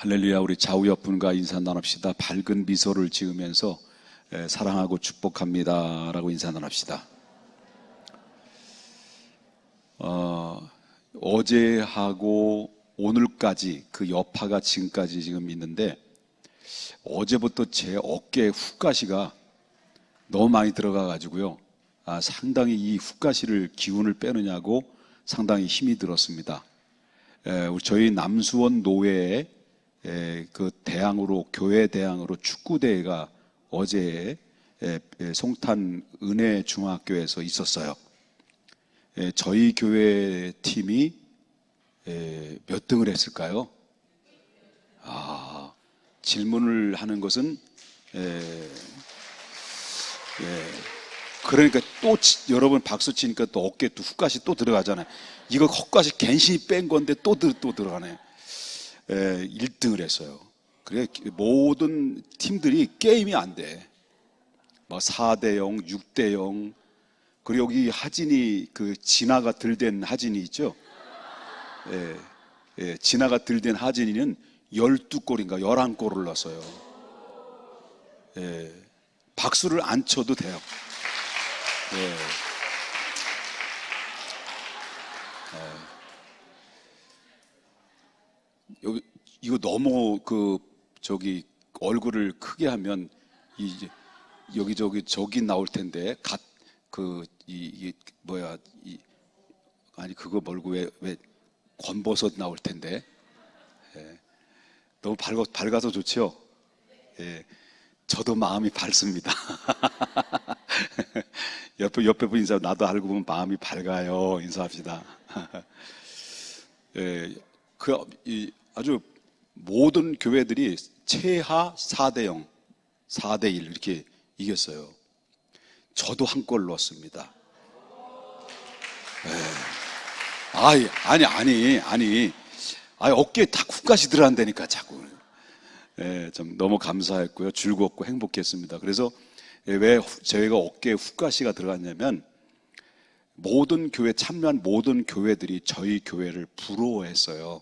할렐루야. 우리 좌우 옆분과 인사 나눕시다. 밝은 미소를 지으면서 사랑하고 축복합니다 라고 인사 나눕시다. 어제하고 오늘까지 그 여파가 지금까지 지금 있는데, 어제부터 제 어깨에 훅가시가 너무 많이 들어가 가지고요, 상당히 이 훅가시를 기운을 빼느냐고 상당히 힘이 들었습니다. 저희 남수원 노회에 그 대항으로, 교회 대항으로 축구대회가 어제 송탄 은혜중학교에서 있었어요. 저희 교회 팀이 몇 등을 했을까요? 질문을 하는 것은 그러니까 또 여러분 박수 치니까 또 어깨에 또 훅가시 또 들어가잖아요. 이거 헛가시 갠신히 뺀 건데 또 들어가네. 1등을 했어요. 그래, 모든 팀들이 게임이 안 돼. 뭐 4대0, 6대0. 그리고 여기 하진이, 그 진아가 들된 하진이 있죠? 진아가 들된 하진이는 12골인가 11골을 넣었어요. 박수를 안 쳐도 돼요. 이거 너무 얼굴을 크게 하면 저기 나올 텐데, 그거 말고 왜 권버섯 나올 텐데. 너무 밝아서 좋죠? 저도 마음이 밝습니다. 옆에 분 인사, 나도 알고 보면 마음이 밝아요. 인사합시다. 아주 모든 교회들이 최하 4대0, 4대1 이렇게 이겼어요. 저도 한 골 넣었습니다. 아니, 어깨에 다 훅가시 들어간다니까 자꾸. 좀 너무 감사했고요. 즐겁고 행복했습니다. 그래서 왜 저희가 어깨에 훅가시가 들어갔냐면, 모든 교회 참여한 모든 교회들이 저희 교회를 부러워했어요.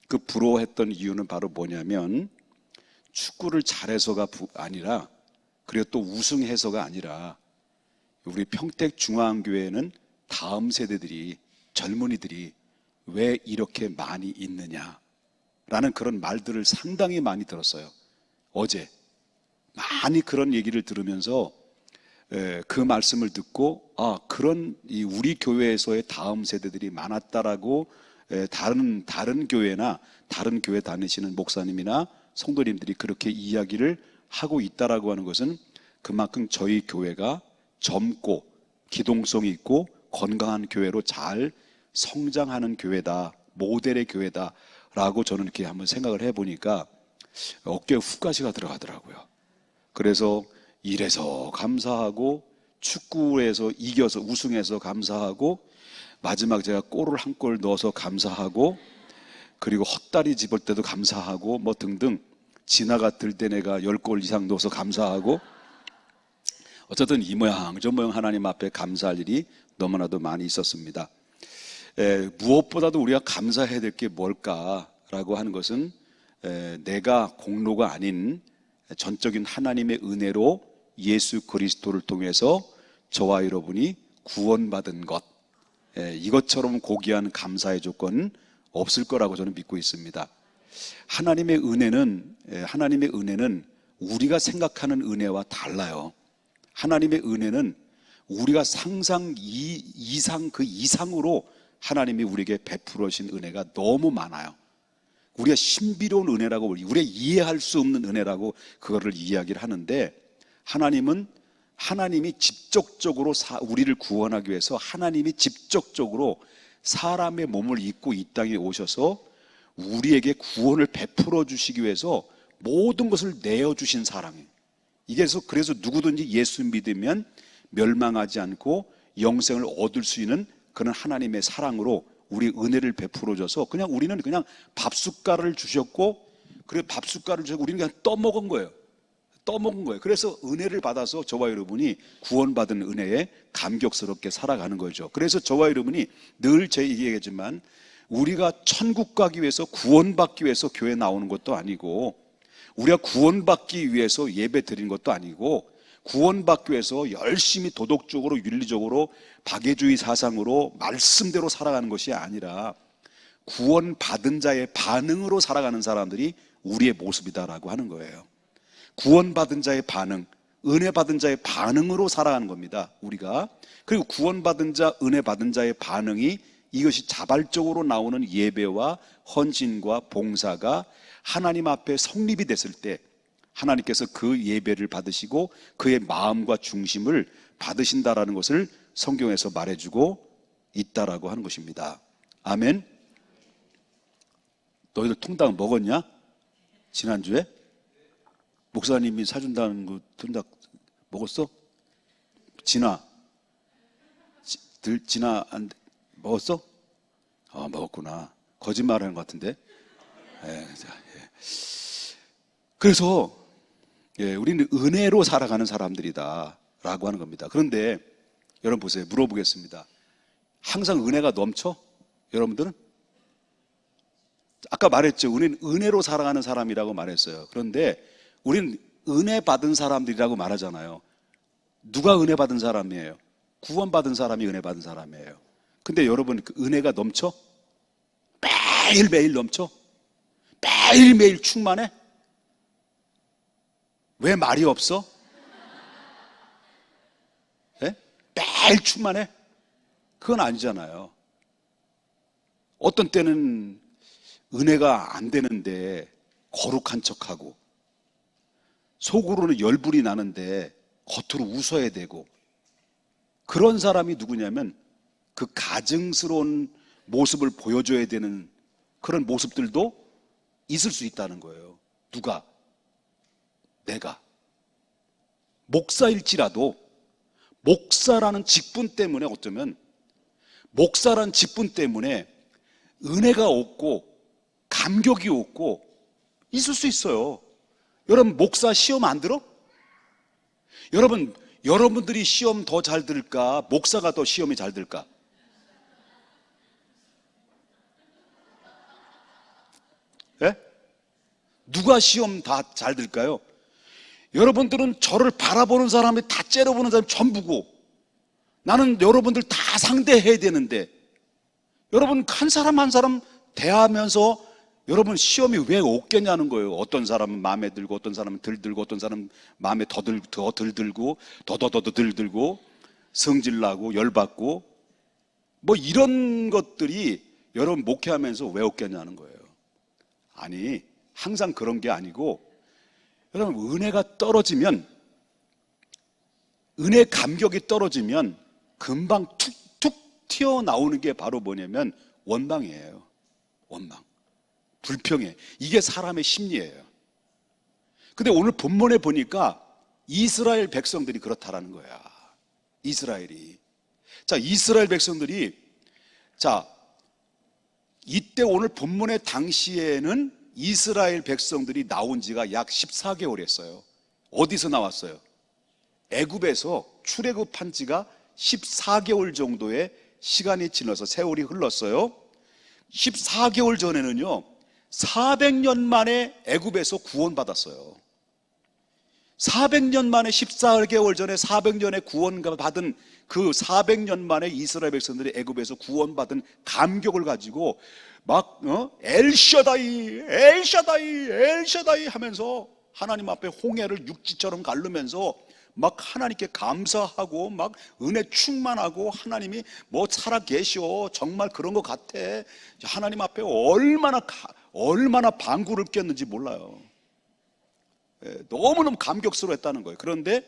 그 부러워했던 이유는 바로 뭐냐면, 축구를 잘해서가 아니라, 그리고 또 우승해서가 아니라, 우리 평택중앙교회는 다음 세대들이, 젊은이들이 왜 이렇게 많이 있느냐라는 그런 말들을 상당히 많이 들었어요. 어제 많이 그런 얘기를 들으면서 그 말씀을 듣고, 그런 우리 교회에서의 다음 세대들이 많았다라고 다른 교회나 다른 교회 다니시는 목사님이나 성도님들이 그렇게 이야기를 하고 있다라고 하는 것은, 그만큼 저희 교회가 젊고 기동성이 있고 건강한 교회로 잘 성장하는 교회다, 모델의 교회다라고 저는 이렇게 한번 생각을 해보니까 어깨에 훅가시가 들어가더라고요. 그래서 이래서 감사하고, 축구에서 이겨서 우승해서 감사하고, 마지막 제가 골을 한 골 넣어서 감사하고, 그리고 헛다리 집을 때도 감사하고, 뭐 등등, 진아가 들된 애가 10골 이상 넣어서 감사하고, 어쨌든 이 모양 저 모양 하나님 앞에 감사할 일이 너무나도 많이 있었습니다. 무엇보다도 우리가 감사해야 될 게 뭘까라고 하는 것은, 내가 공로가 아닌 전적인 하나님의 은혜로 예수 그리스도를 통해서 저와 여러분이 구원받은 것, 이것처럼 고귀한 감사의 조건은 없을 거라고 저는 믿고 있습니다. 하나님의 은혜는 우리가 생각하는 은혜와 달라요. 하나님의 은혜는 우리가 상상 이상, 그 이상으로 하나님이 우리에게 베풀어 주신 은혜가 너무 많아요. 우리가 신비로운 은혜라고, 우리가 이해할 수 없는 은혜라고 그거를 이야기를 하는데, 하나님이 직접적으로 우리를 구원하기 위해서 하나님이 직접적으로 사람의 몸을 입고 이 땅에 오셔서 우리에게 구원을 베풀어 주시기 위해서 모든 것을 내어주신 사랑이에요. 그래서 누구든지 예수 믿으면 멸망하지 않고 영생을 얻을 수 있는 그런 하나님의 사랑으로 우리 은혜를 베풀어 줘서, 우리는 그냥 밥숟가락을 주셨고, 그리고 밥숟가락을 주셨고 우리는 그냥 떠먹은 거예요. 그래서 은혜를 받아서 저와 여러분이 구원받은 은혜에 감격스럽게 살아가는 거죠. 그래서 저와 여러분이 늘 제 얘기하지만, 우리가 천국 가기 위해서, 구원받기 위해서 교회 나오는 것도 아니고, 우리가 구원받기 위해서 예배 드리는 것도 아니고, 구원받기 위해서 열심히 도덕적으로 윤리적으로 박애주의 사상으로 말씀대로 살아가는 것이 아니라 구원받은 자의 반응으로 살아가는 사람들이 우리의 모습이다라고 하는 거예요. 구원받은 자의 반응, 은혜 받은 자의 반응으로 살아가는 겁니다, 우리가. 그리고 구원받은 자, 은혜 받은 자의 반응이, 이것이 자발적으로 나오는 예배와 헌신과 봉사가 하나님 앞에 성립이 됐을 때 하나님께서 그 예배를 받으시고 그의 마음과 중심을 받으신다라는 것을 성경에서 말해주고 있다라고 하는 것입니다. 아멘. 너희들 통닭 먹었냐? 지난주에? 목사님이 사준다는 거 통닭 먹었어? 진아 안 먹었어? 먹었구나. 거짓말 하는 것 같은데. 그래서 우리는 은혜로 살아가는 사람들이다 라고 하는 겁니다. 그런데 여러분 보세요. 물어보겠습니다. 항상 은혜가 넘쳐? 여러분들은? 아까 말했죠. 우리는 은혜로 살아가는 사람이라고 말했어요. 그런데 우리는 은혜 받은 사람들이라고 말하잖아요. 누가 은혜 받은 사람이에요? 구원받은 사람이 은혜 받은 사람이에요. 근데 여러분, 그 은혜가 넘쳐? 매일매일 넘쳐? 매일매일 충만해? 왜 말이 없어? 네? 매일 충만해? 그건 아니잖아요. 어떤 때는 은혜가 안 되는데 거룩한 척하고, 속으로는 열불이 나는데 겉으로 웃어야 되고, 그런 사람이 누구냐면 그 가증스러운 모습을 보여줘야 되는 그런 모습들도 있을 수 있다는 거예요. 누가? 내가. 목사일지라도 목사라는 직분 때문에, 어쩌면 목사라는 직분 때문에 은혜가 없고 감격이 없고 있을 수 있어요. 여러분, 목사 시험 안 들어? 여러분들이 시험 더 잘 들까? 목사가 더 시험이 잘 들까? 예? 누가 시험 다 잘 들까요? 여러분들은 저를 바라보는 사람이 다 째려보는 사람이 전부고, 나는 여러분들 다 상대해야 되는데, 여러분 한 사람 한 사람 대하면서 여러분 시험이 왜 없겠냐는 거예요. 어떤 사람은 마음에 들고, 어떤 사람은 덜 들고, 어떤 사람은 마음에 더 덜 들고, 더더더 덜 들고, 성질나고 열받고, 뭐 이런 것들이 여러분 목회하면서 왜 없겠냐는 거예요. 아니, 항상 그런 게 아니고, 여러분 은혜가 떨어지면, 은혜 감격이 떨어지면 금방 툭툭 튀어나오는 게 바로 뭐냐면 원망이에요. 원망, 불평해. 이게 사람의 심리예요. 근데 오늘 본문에 보니까 이스라엘 백성들이 그렇다라는 거야. 이스라엘이. 자, 이스라엘 백성들이, 자, 이때 오늘 본문의 당시에는 이스라엘 백성들이 나온 지가 약 14개월 했어요. 어디서 나왔어요? 애굽에서 출애굽한 지가 14개월 정도의 시간이 지나서 세월이 흘렀어요. 14개월 전에는요 400년 만에 애굽에서 구원받았어요. 400년 만에, 14개월 전에 400년에 구원받은 그 400년 만에 이스라엘 백성들이 애굽에서 구원받은 감격을 가지고 막 엘샤다이 엘샤다이 엘샤다이 하면서 하나님 앞에 홍해를 육지처럼 가르면서 막 하나님께 감사하고 막 은혜 충만하고, 하나님이 뭐 살아 계셔, 정말 그런 것 같아. 하나님 앞에 얼마나 방구를 꼈는지 몰라요. 너무너무 감격스러웠다는 거예요. 그런데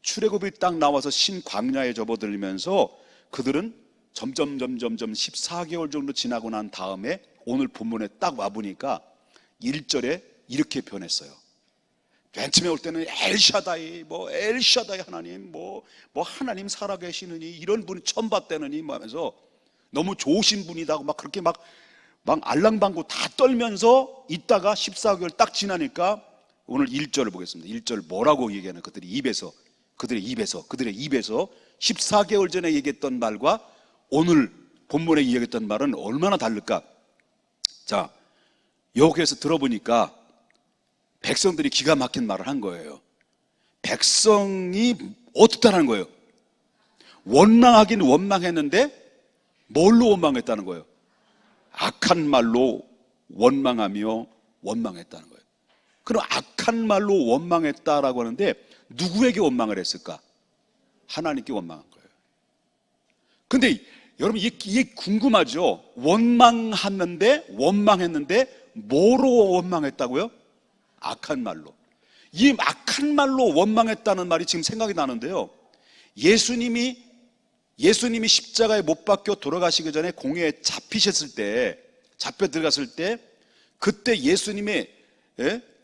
출애굽이 딱 나와서 신광야에 접어들면서 그들은 점점 14개월 정도 지나고 난 다음에 오늘 본문에 딱 와보니까 1절에 이렇게 변했어요. 맨 처음에 올 때는 엘샤다이, 엘샤다이 하나님, 하나님 살아계시느니, 이런 분이 처음 봤다느니 뭐 하면서 너무 좋으신 분이다 막 그렇게 막 알랑방구 다 떨면서 있다가 14개월 딱 지나니까 오늘 1절을 보겠습니다. 1절 뭐라고 얘기하는, 그들의 입에서 14개월 전에 얘기했던 말과 오늘 본문에 이야기했던 말은 얼마나 다를까? 자, 여기에서 들어보니까 백성들이 기가 막힌 말을 한 거예요. 백성이 어떻다는 거예요? 원망하긴 원망했는데 뭘로 원망했다는 거예요? 악한 말로 원망하며 원망했다는 거예요. 그럼 악한 말로 원망했다라고 하는데 누구에게 원망을 했을까? 하나님께 원망한 거예요. 근데 여러분 이게 궁금하죠? 원망했는데 뭐로 원망했다고요? 악한 말로. 이 악한 말로 원망했다는 말이 지금 생각이 나는데요. 예수님이 십자가에 못 박혀 돌아가시기 전에 공회에 잡혀 들어갔을 때 그때 예수님의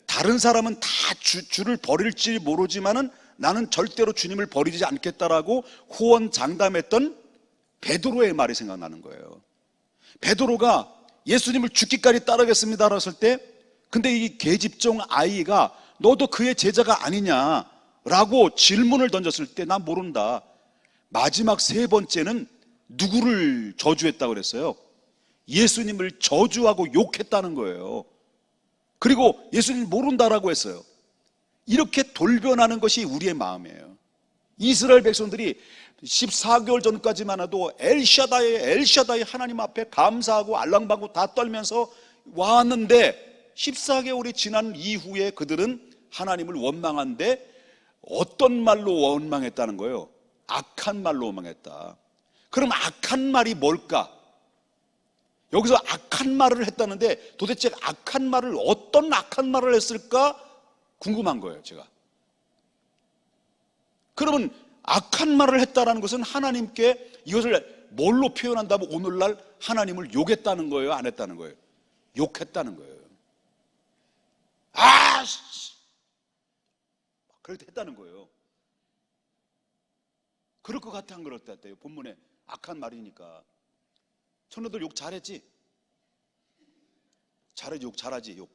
다른 사람은 다 주를 버릴지 모르지만은 나는 절대로 주님을 버리지 않겠다라고 호언장담했던 베드로의 말이 생각나는 거예요. 베드로가 예수님을 죽기까지 따르겠습니다라고 했을 때 근데 이 계집종 아이가 너도 그의 제자가 아니냐라고 질문을 던졌을 때 난 모른다. 마지막 세 번째는 누구를 저주했다고 그랬어요? 예수님을 저주하고 욕했다는 거예요. 그리고 예수님 모른다라고 했어요. 이렇게 돌변하는 것이 우리의 마음이에요. 이스라엘 백성들이 14개월 전까지만 해도 엘샤다이 하나님 앞에 감사하고 알랑방구 다 떨면서 왔는데 14개월이 지난 이후에 그들은 하나님을 원망한데 어떤 말로 원망했다는 거예요? 악한 말로 원망했다. 그럼 악한 말이 뭘까? 여기서 악한 말을 했다는데 도대체 악한 말을 어떤 악한 말을 했을까 궁금한 거예요, 제가. 그러면 악한 말을 했다라는 것은 하나님께 이것을 뭘로 표현한다면 오늘날 하나님을 욕했다는 거예요, 안 했다는 거예요? 욕했다는 거예요. 그렇게 했다는 거예요. 그럴 것 같아, 안 그럴 것 같아요? 본문에 악한 말이니까. 청년들 욕 잘했지? 잘하지, 욕 잘하지, 욕.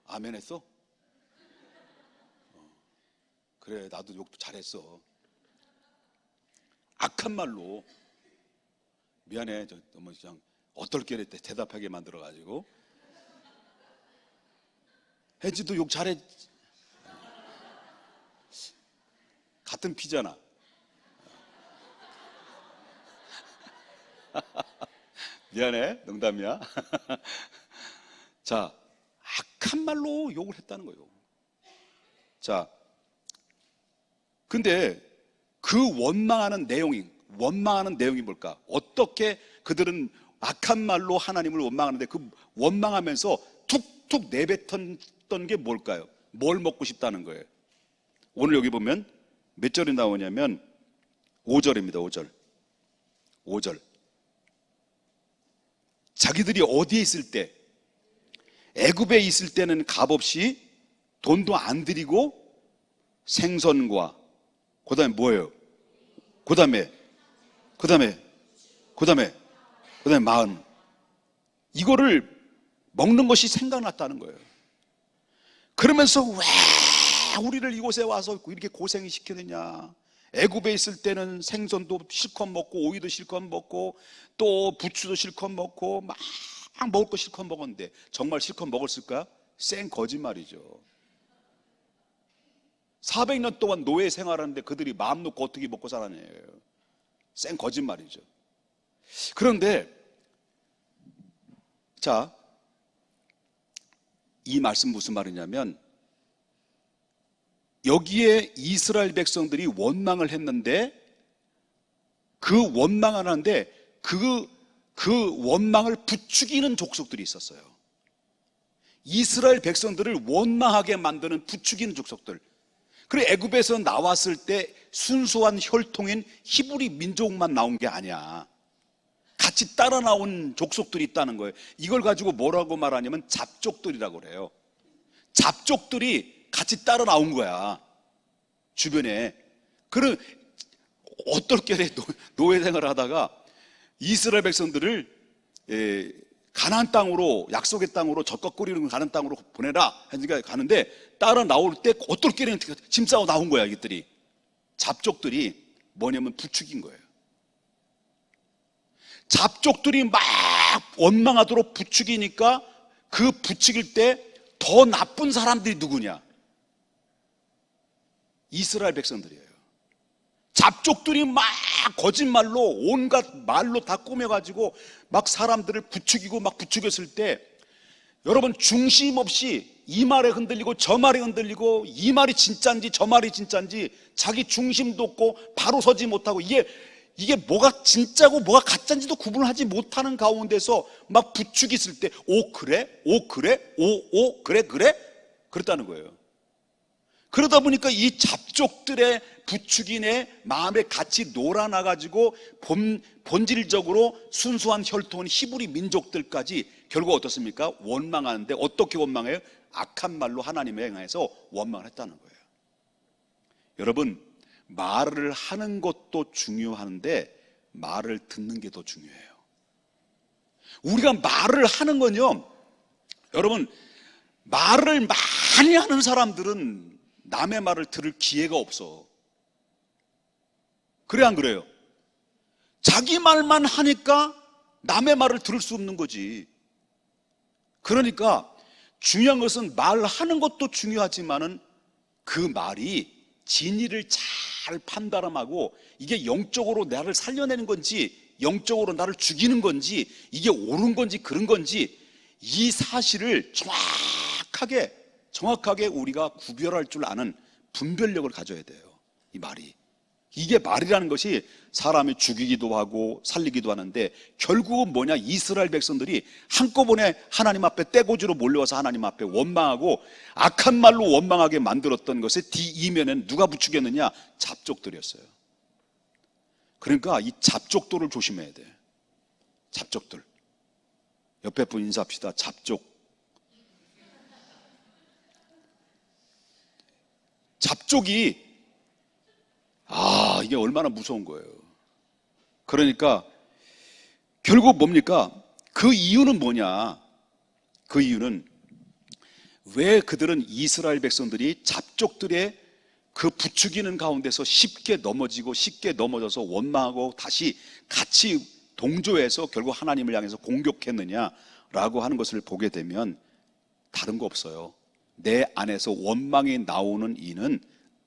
아멘 했어? 그래, 나도 욕도 잘했어. 악한 말로. 미안해, 너무 그냥 어떨게 대답하게 만들어가지고. 혜지도 욕 잘해. 같은 피잖아. 미안해, 농담이야. 자, 악한 말로 욕을 했다는 거예요. 자, 근데 그 원망하는 내용이 뭘까? 어떻게 그들은 악한 말로 하나님을 원망하는데 그 원망하면서 툭툭 내뱉었던 게 뭘까요? 뭘 먹고 싶다는 거예요. 오늘 여기 보면 몇 절이 나오냐면 5절입니다. 5절. 자기들이 어디에 있을 때, 애굽에 있을 때는 값없이 돈도 안 들이고 생선과 그 다음에 뭐예요? 그 다음에 마흔, 이거를 먹는 것이 생각났다는 거예요. 그러면서 왜 우리를 이곳에 와서 이렇게 고생을 시키느냐. 애굽에 있을 때는 생선도 실컷 먹고 오이도 실컷 먹고 또 부추도 실컷 먹고 막 먹을 거 실컷 먹었는데 정말 실컷 먹었을까? 생 거짓말이죠. 400년 동안 노예 생활하는데 그들이 마음 놓고 어떻게 먹고 살았냐예요. 생 거짓말이죠. 그런데 자, 이 말씀 무슨 말이냐면 여기에 이스라엘 백성들이 원망을 했는데 그 원망을 하는데 그 원망을 부추기는 족속들이 있었어요. 이스라엘 백성들을 원망하게 만드는 부추기는 족속들. 그리고 애굽에서 나왔을 때 순수한 혈통인 히브리 민족만 나온 게 아니야. 같이 따라 나온 족속들이 있다는 거예요. 이걸 가지고 뭐라고 말하냐면 잡족들이라고 그래요. 잡족들이 같이 따라 나온 거야, 주변에. 그런 어떨게 노예 생활을 하다가 이스라엘 백성들을 가나안 땅으로, 약속의 땅으로, 젖과 꿀이 가는 땅으로 보내라 하니까 가는데 따라 나올 때 어떨게 짐 싸고 나온 거야. 이것들이, 잡족들이 뭐냐면 부추긴 거예요. 잡족들이 막 원망하도록 부추기니까 그 부추길 때 더 나쁜 사람들이 누구냐? 이스라엘 백성들이에요. 잡족들이 막 거짓말로 온갖 말로 다 꾸며가지고 막 사람들을 부추기고 막 부추겼을 때 여러분 중심 없이 이 말에 흔들리고 저 말에 흔들리고 이 말이 진짜인지 저 말이 진짜인지 자기 중심도 없고 바로 서지 못하고 이게 뭐가 진짜고 뭐가 가짜인지도 구분하지 못하는 가운데서 막 부추겼을 때 오 그래? 오 그래? 오 그래? 그랬다는 거예요. 그러다 보니까 이 잡족들의 부추긴의 마음에 같이 놀아나가지고 본질적으로 순수한 혈통은 히브리 민족들까지 결국 어떻습니까? 원망하는데 어떻게 원망해요? 악한 말로 하나님에 행해서 원망을 했다는 거예요. 여러분, 말을 하는 것도 중요한데 말을 듣는 게 더 중요해요. 우리가 말을 하는 건요, 여러분, 말을 많이 하는 사람들은 남의 말을 들을 기회가 없어. 그래 안 그래요? 자기 말만 하니까 남의 말을 들을 수 없는 거지. 그러니까 중요한 것은 말하는 것도 중요하지만은 그 말이 진리를 잘 판단하고 이게 영적으로 나를 살려내는 건지 영적으로 나를 죽이는 건지 이게 옳은 건지 그런 건지 이 사실을 정확하게 우리가 구별할 줄 아는 분별력을 가져야 돼요. 이 말이. 이게 말이라는 것이 사람이 죽이기도 하고 살리기도 하는데 결국은 뭐냐? 이스라엘 백성들이 한꺼번에 하나님 앞에 떼고지로 몰려와서 하나님 앞에 원망하고 악한 말로 원망하게 만들었던 것의 뒤이면은 누가 부추겼느냐? 잡족들이었어요. 그러니까 이 잡족들을 조심해야 돼. 잡족들. 옆에 분 인사합시다. 잡족. 잡족이 이게 얼마나 무서운 거예요. 그러니까 결국 뭡니까? 그 이유는 뭐냐? 그 이유는 왜 그들은 이스라엘 백성들이 잡족들의 그 부추기는 가운데서 쉽게 넘어져서 원망하고 다시 같이 동조해서 결국 하나님을 향해서 공격했느냐라고 하는 것을 보게 되면 다른 거 없어요. 내 안에서 원망이 나오는 이는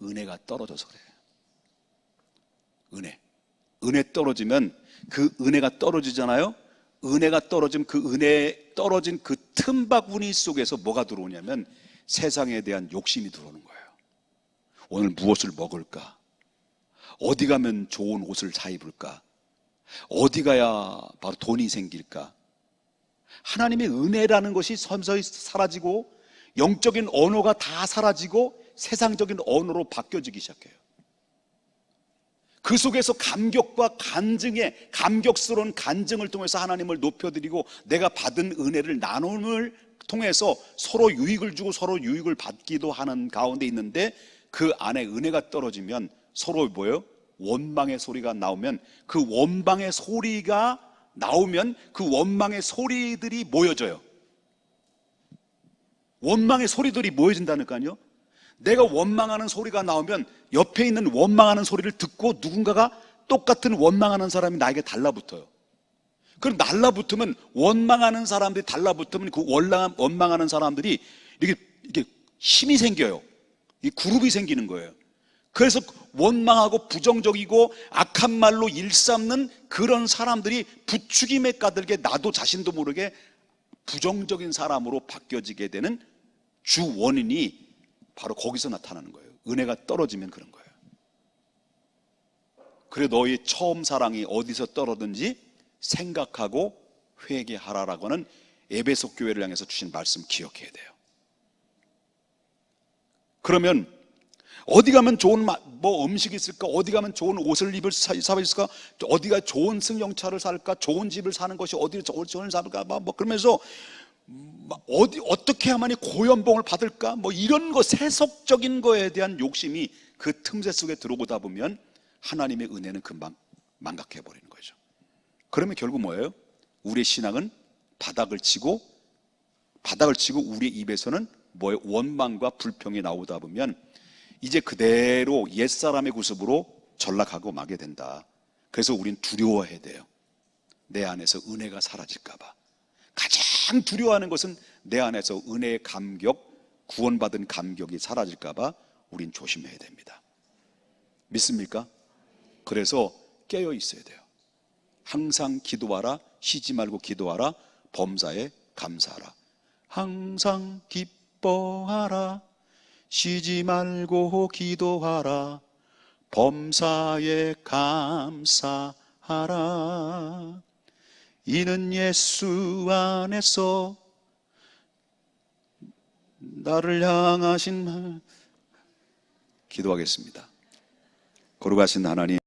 은혜가 떨어져서 그래요. 은혜 떨어지면 그 은혜가 떨어지잖아요. 은혜가 떨어지면 그 은혜 떨어진 그 틈바구니 속에서 뭐가 들어오냐면 세상에 대한 욕심이 들어오는 거예요. 오늘 무엇을 먹을까? 어디 가면 좋은 옷을 사 입을까? 어디 가야 바로 돈이 생길까? 하나님의 은혜라는 것이 서서히 사라지고 영적인 언어가 다 사라지고 세상적인 언어로 바뀌어지기 시작해요. 그 속에서 감격과 간증의 감격스러운 간증을 통해서 하나님을 높여드리고 내가 받은 은혜를 나눔을 통해서 서로 유익을 주고 서로 유익을 받기도 하는 가운데 있는데 그 안에 은혜가 떨어지면 서로 뭐예요? 원망의 소리가 나오면 그 원망의 소리가 나오면 그 원망의 소리들이 모여져요. 원망의 소리들이 모여진다니까요. 내가 원망하는 소리가 나오면 옆에 있는 원망하는 소리를 듣고 누군가가 똑같은 원망하는 사람이 나에게 달라붙어요. 그럼 달라붙으면 원망하는 사람들이 달라붙으면 그 원망하는 사람들이 이렇게 힘이 생겨요. 이 그룹이 생기는 거예요. 그래서 원망하고 부정적이고 악한 말로 일삼는 그런 사람들이 부추김에 까들게 나도 자신도 모르게 부정적인 사람으로 바뀌어지게 되는 주 원인이 바로 거기서 나타나는 거예요. 은혜가 떨어지면 그런 거예요. 그래 너희 처음 사랑이 어디서 떨어든지 생각하고 회개하라라고 하는 에베소 교회를 향해서 주신 말씀 기억해야 돼요. 그러면 어디 가면 좋은 음식이 있을까? 어디 가면 좋은 옷을 사입을까? 어디가 좋은 승용차를 살까? 좋은 집을 사는 것이 어디를 좋은 살까? 그러면서 어떻게 해야만이 고연봉을 받을까? 이런 거 세속적인 거에 대한 욕심이 그 틈새 속에 들어오다 보면 하나님의 은혜는 금방 망각해 버리는 거죠. 그러면 결국 뭐예요? 우리의 신앙은 바닥을 치고 우리의 입에서는 뭐예요? 원망과 불평이 나오다 보면 이제 그대로 옛사람의 구습으로 전락하고 마게 된다. 그래서 우린 두려워해야 돼요. 내 안에서 은혜가 사라질까 봐. 가장 두려워하는 것은 내 안에서 은혜의 감격, 구원받은 감격이 사라질까 봐 우린 조심해야 됩니다. 믿습니까? 그래서 깨어 있어야 돼요. 항상 기도하라, 쉬지 말고 기도하라, 범사에 감사하라. 항상 기뻐하라, 쉬지 말고 기도하라, 범사에 감사하라. 이는 예수 안에서 나를 향하신 기도하겠습니다. 거룩하신 하나님,